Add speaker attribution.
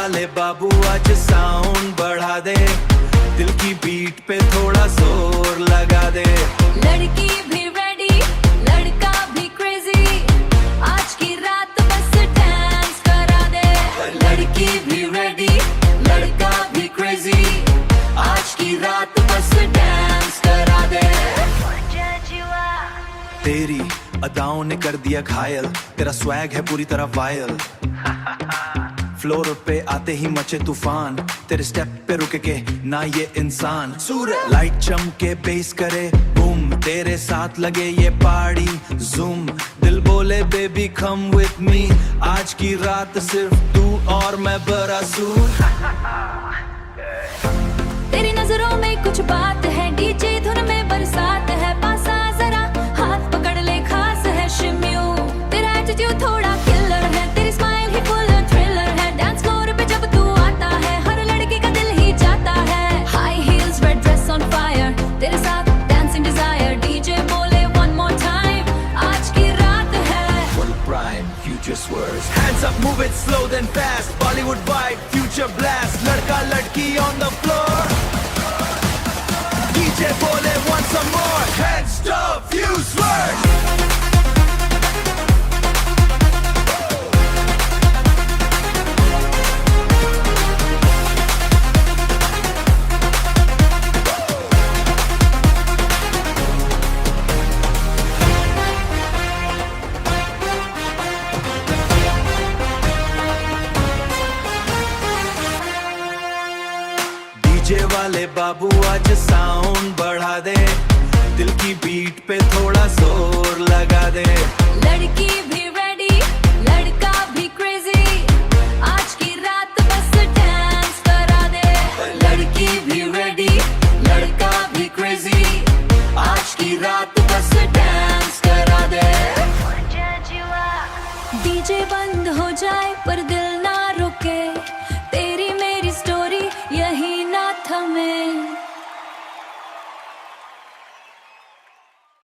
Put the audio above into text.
Speaker 1: वाले बाबू आज साउंड बढ़ा दे, दिल की बीट पे थोड़ा जोर लगा दे।
Speaker 2: लड़की भी रेडी, लड़का भी क्रेजी, आज की रात बस डांस करा दे। लड़की भी रेडी, लड़का भी क्रेजी, आज की रात बस डांस करा दे।
Speaker 1: तेरी अदाओं ने कर दिया घायल, तेरा स्वैग है पूरी तरह वायल। फ्लोर पे आते ही मचे तूफान, तेरे स्टेप पे रुके के ना ये इंसान। सूरज लाइट चमके बेस करे बूम, तेरे साथ लगे ये पार्टी जूम। दिल बोले बेबी कम विथ मी, आज की रात सिर्फ तू और मैं बरासूर।
Speaker 2: तेरी नजरों में कुछ बात है, डीजे धुन में बरसात है। पासा जरा हाथ पकड़ ले, खास है शिम्यू। तेरा एटीट्यूड थोड़ा किलर है, तेरी स्माइल ही फुल थ्रिलर है। डांस फ्लोर पे जब तू आता है, हर लड़की का दिल ही जाता है। High heels red dress on fire, तेरे साथ डांसिंग डिजायर। डीजे बोले वन मोर टाइम, आज की रात है
Speaker 1: full prime future swerves, hands up move it slow then fast, Bollywood vibe future blast। लड़का लड़की on the floor, DJ बोले want some more, head stop you swerve। DJ वाले बाबू आज साउंड बढ़ा दे, दिल की बीट पे थोड़ा जोर लगा दे।
Speaker 2: लड़की